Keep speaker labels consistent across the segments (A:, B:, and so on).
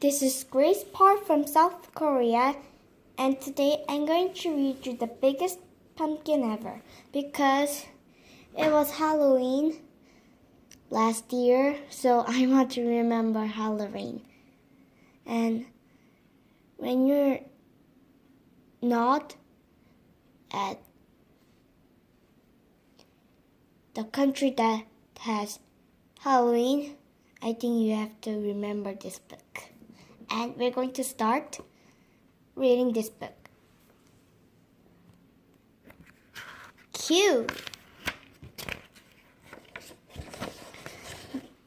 A: This is Grace Park from South Korea, and today I'm going to read you the biggest pumpkin ever because it was Halloween last year, so I want to remember Halloween. And when you're not at the country that has Halloween, I think you have to remember this book. And we're going to start reading this book. Cue.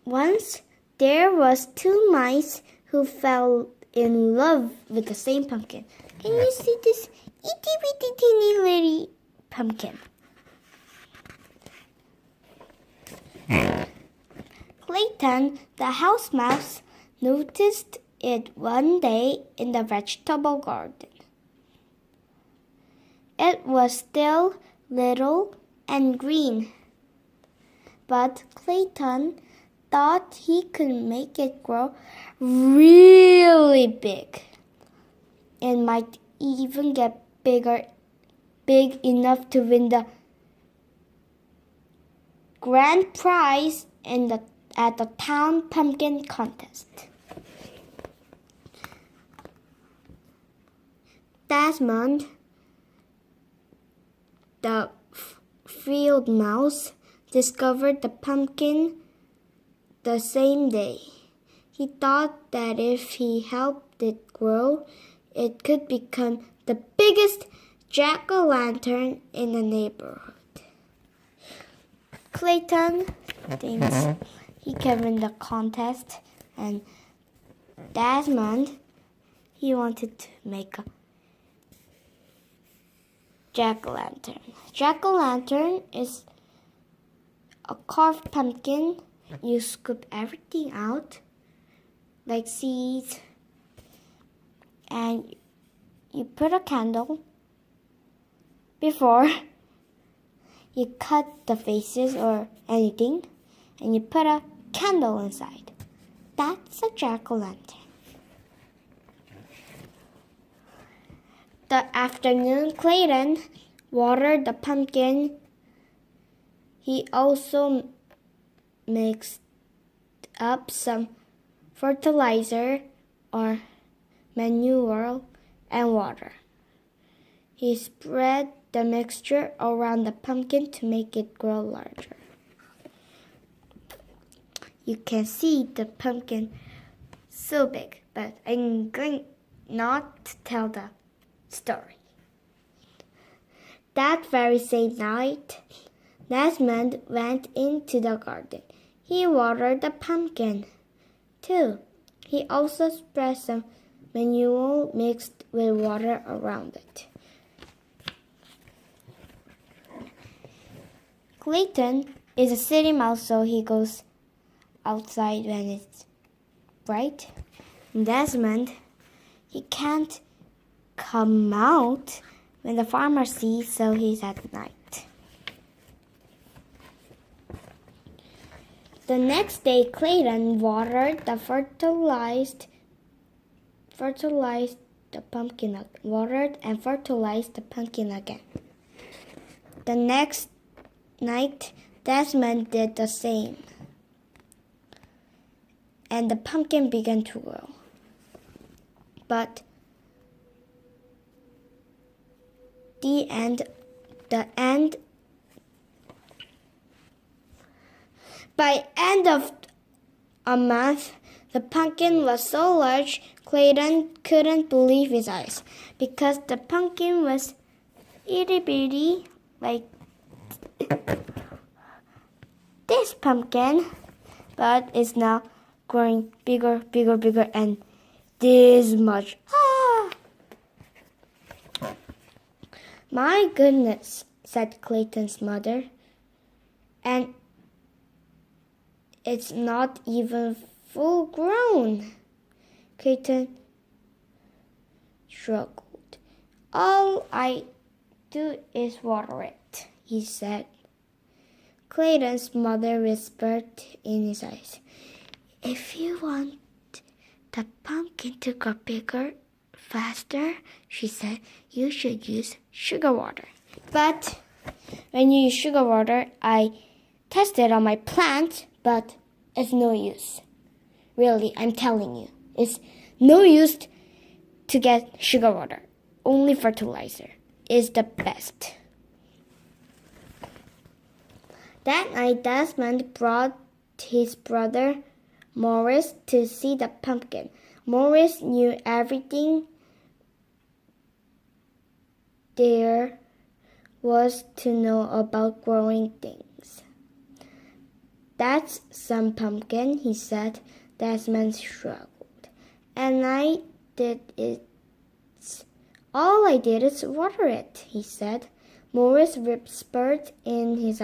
A: Once there was two mice who fell in love with the same pumpkin. Can you see this itty bitty teeny little pumpkin? Clayton, the house mouse, noticed it one day in the vegetable garden. It was still little and green, but Clayton thought he could make it grow really big and might even get big enough to win the grand prize at the town pumpkin contest. Desmond, the field mouse, discovered the pumpkin the same day. He thought that if he helped it grow, it could become the biggest jack-o'-lantern in the neighborhood. Clayton thinks he can win the contest, and Desmond, he wanted to make a jack-o'-lantern. Jack-o'-lantern is a carved pumpkin. You scoop everything out, like seeds, and you put a candle before you cut the faces or anything, and you put a candle inside. That's a jack-o'-lantern. The afternoon, Clayton watered the pumpkin. He also mixed up some fertilizer or manure and water. He spread the mixture around the pumpkin to make it grow larger. You can see the pumpkin so big, but I'm going not to tell the story. That very same night, Desmond went into the garden. He watered the pumpkin, too. He also spread some manure mixed with water around it. Clayton is a city mouse, so he goes outside when it's bright. Desmond, he can't come out when the farmer sees, so he's at night. The next day, Clayton watered the fertilized the pumpkin, watered and fertilized the pumpkin again. The next night, Desmond did the same, and the pumpkin began to grow. But by end of a month, the pumpkin was so large, Clayton couldn't believe his eyes, because the pumpkin was itty bitty, like this pumpkin, but it's now growing bigger, and this much. My goodness, said Clayton's mother, and it's not even full grown. Clayton struggled. All I do is water it, he said. Clayton's mother whispered in his eyes, if you want The pumpkin to grow bigger, faster, she said, you should use sugar water. But when you use sugar water, I tested on my plant, but it's no use. Really, I'm telling you, it's no use to get sugar water. Only fertilizer is the best. That night, Desmond brought his brother Morris to see the pumpkin. Morris knew everything there was to know about growing things. That's some pumpkin, he said. Desmond shrugged. And all I did is water it, he said. Morris whispered in his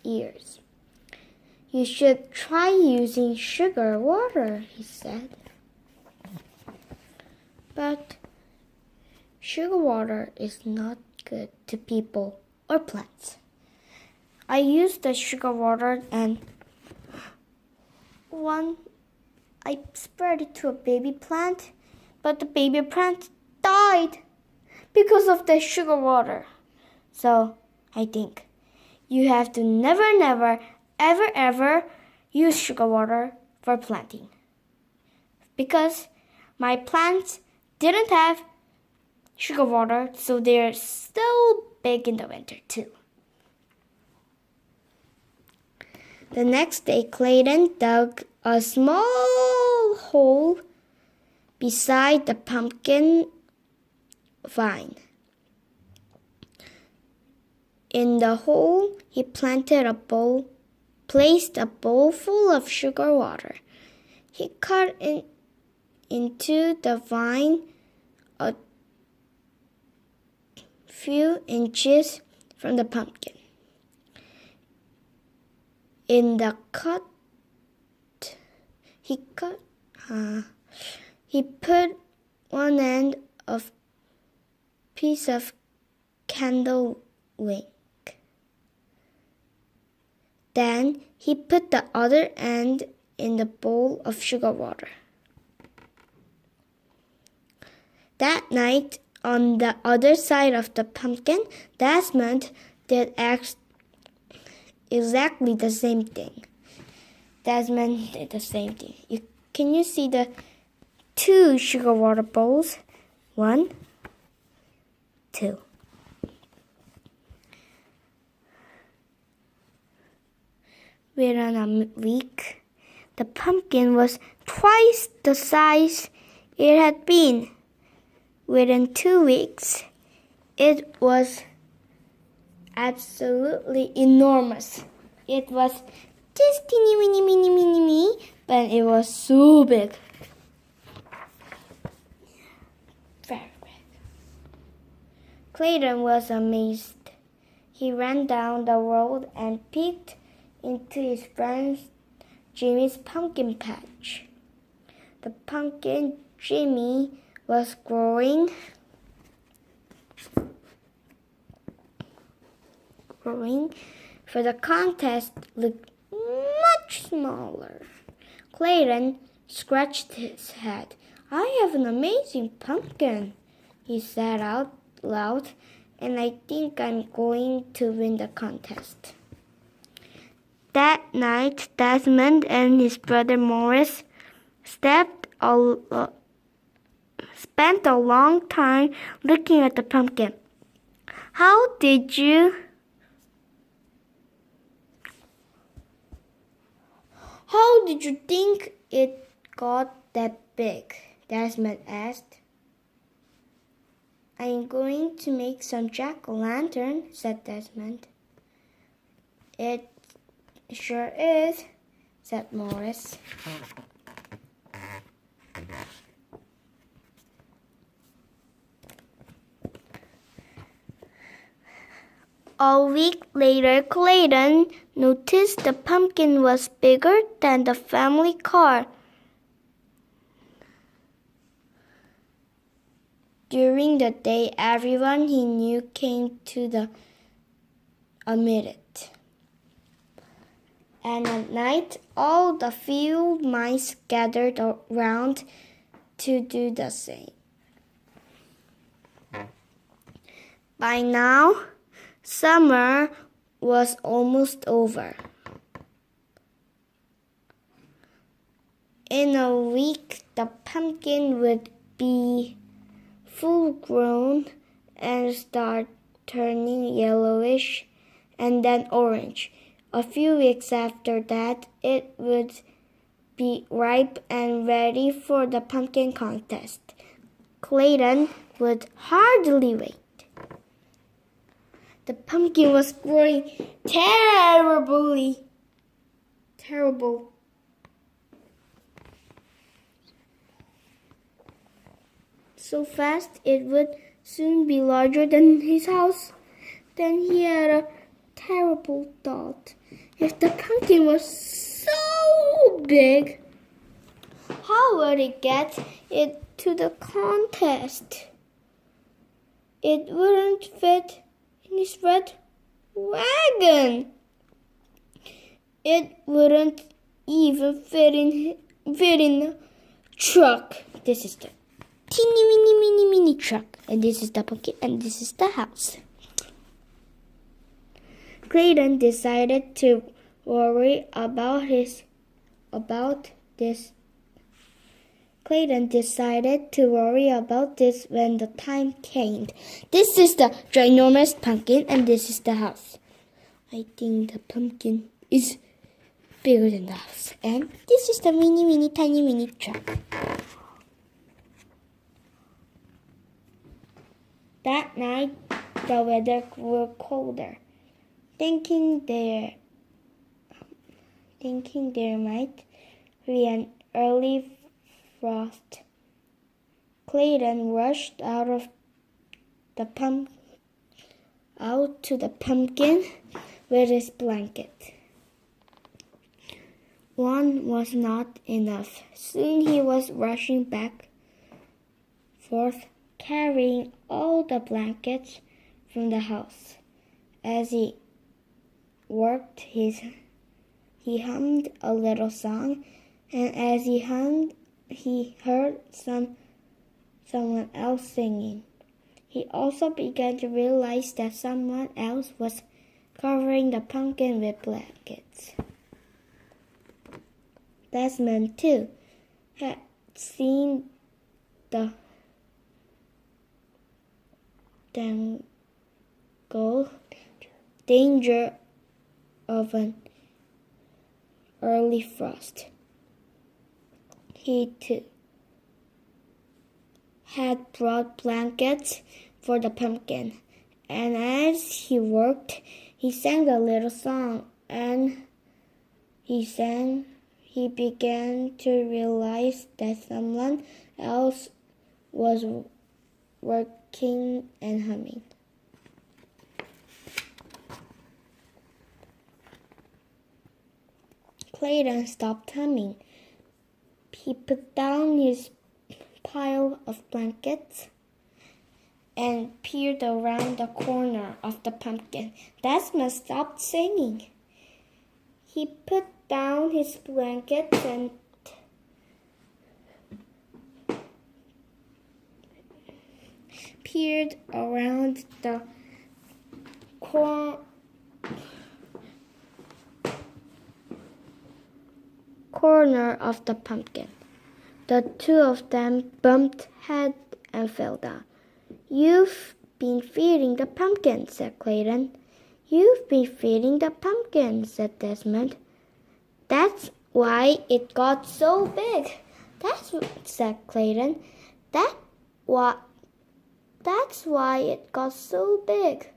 A: ears. You should try using sugar water, he said. But sugar water is not good to people or plants. I used the sugar water and I spread it to a baby plant, but the baby plant died because of the sugar water. So I think you have to never, ever use sugar water for planting. Because my plants didn't have sugar water, so they're so big in the winter too. The next day, Clayton dug a small hole beside the pumpkin vine. In the hole, he placed a bowl full of sugar water. He cut into the vine a few inches from the pumpkin. In the cut, he put one end of piece of candle wick. Then he put the other end in the bowl of sugar water. That night, on the other side of the pumpkin, Desmond did exactly the same thing. Desmond did the same thing. Can you see the 2 sugar water bowls? 1, 2. Within a week, the pumpkin was twice the size it had been. Within 2 weeks, it was absolutely enormous. It was just teeny, weeny, but it was so big. Very big. Clayton was amazed. He ran down the road and peeked into his friend Jimmy's pumpkin patch. The pumpkin Jimmy was growing for the contest looked much smaller. Clayton scratched his head. I have an amazing pumpkin, he said out loud, and I think I'm going to win the contest. That night, Desmond and his brother Morris spent a long time looking at the pumpkin. How did you think it got that big? Desmond asked. I'm going to make some jack-o'-lantern, said Desmond. It sure is, said Morris. A week later, Clayton noticed the pumpkin was bigger than the family car. During the day, everyone he knew came to admit it. And at night, all the field mice gathered around to do the same. By now, summer was almost over. In a week, the pumpkin would be full grown and start turning yellowish and then orange. A few weeks after that, it would be ripe and ready for the pumpkin contest. Clayton would hardly wait. The pumpkin was growing terrible. So fast it would soon be larger than his house. Then he had a terrible thought. If the pumpkin was so big, how would he get it to the contest? It wouldn't fit in his red wagon. It wouldn't even fit in the truck. This is the teeny mini truck, and this is the pumpkin, and this is the house. Clayton decided to worry about this when the time came. This is the ginormous pumpkin, and this is the house. I think the pumpkin is bigger than the house, and this is the tiny mini truck. That night, the weather grew colder. Thinking there might be an early frost, Clayton rushed out to the pumpkin with his blanket. One was not enough. Soon he was rushing back forth, carrying all the blankets from the house. As he worked, he hummed a little song, and as he hummed, he heard someone else singing. He also began to realize that someone else was covering the pumpkin with blankets. Desmond, too, had seen the danger of an early frost. He too had brought blankets for the pumpkin, and as he worked, he sang a little song, and he began to realize that someone else was working and humming. Clayton stopped humming. He put down his pile of blankets and peered around the corner of the pumpkin. Desmond stopped singing. He put down his blankets and peered around the corner of the pumpkin. The two of them bumped heads and fell down. "You've been feeding the pumpkin," said Clayton. "You've been feeding the pumpkin," said Desmond. "That's why it got so big," said Clayton. That's why it got so big."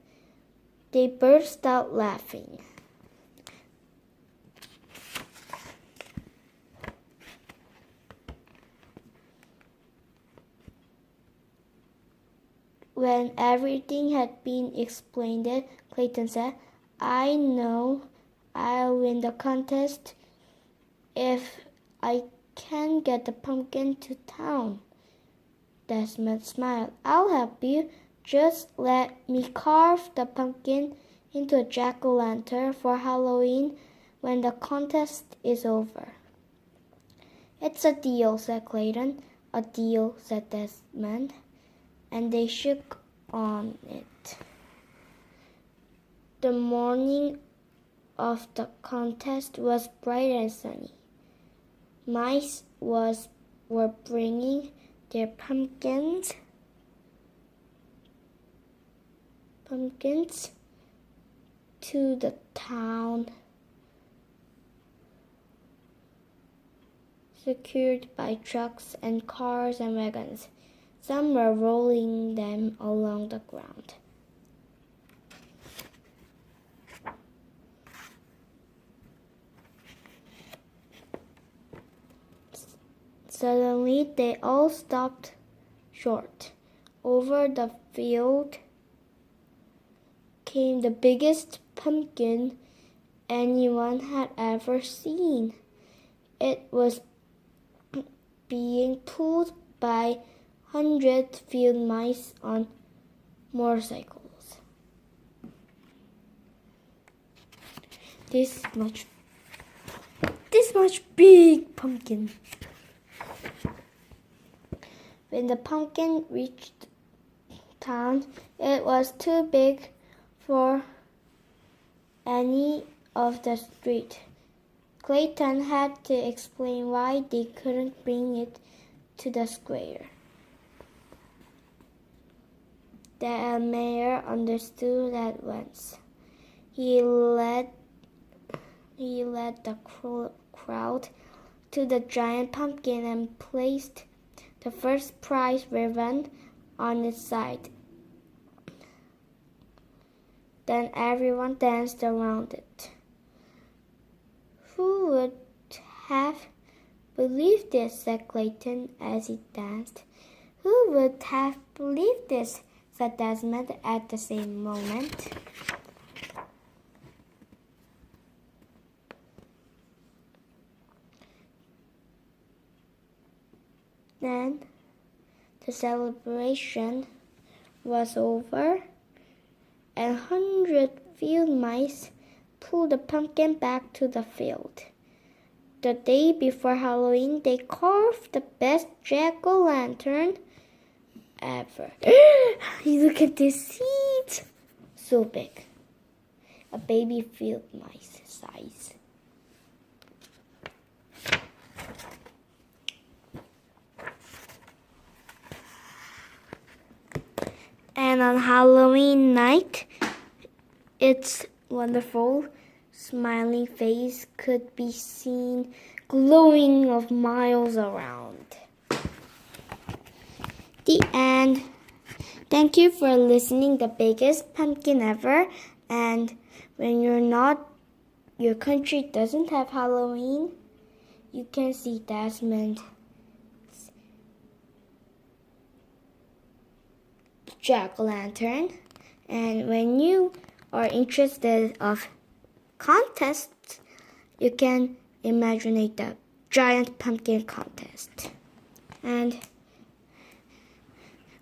A: They burst out laughing. When everything had been explained, Clayton said, "I know I'll win the contest if I can get the pumpkin to town." Desmond smiled. "I'll help you. Just let me carve the pumpkin into a jack-o'-lantern for Halloween when the contest is over." "It's a deal," said Clayton. "A deal," said Desmond, and they shook on it. The morning of the contest was bright and sunny. Mice were bringing their pumpkins to the town, secured by trucks and cars and wagons. Some were rolling them along the ground. Suddenly, they all stopped short. Over the field came the biggest pumpkin anyone had ever seen. It was being pulled by 100 field mice on motorcycles. This much big pumpkin. When the pumpkin reached town, it was too big for any of the street. Clayton had to explain why they couldn't bring it to the square. The mayor understood at once. He led the crowd to the giant pumpkin and placed the first prize ribbon on its side. Then everyone danced around it. "Who would have believed this?" said Clayton as he danced. "Who would have believed this?" said Desmond at the same moment. Then the celebration was over, and 100 field mice pulled the pumpkin back to the field. The day before Halloween, they carved the best jack-o'-lantern ever. Look at this seed! So big. A baby field mice size. And on Halloween night, its wonderful smiling face could be seen glowing of miles around. The end. Thank you for listening. The biggest pumpkin ever. And when your country doesn't have Halloween, you can see Desmond jack-o'-lantern. And when you are interested of contests, you can imagine the giant pumpkin contest. And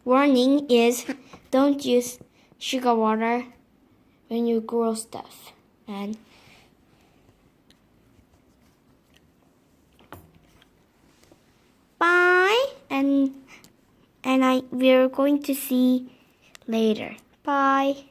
A: warning is, don't use sugar water when you grow stuff. And bye. And we're going to see later. Bye.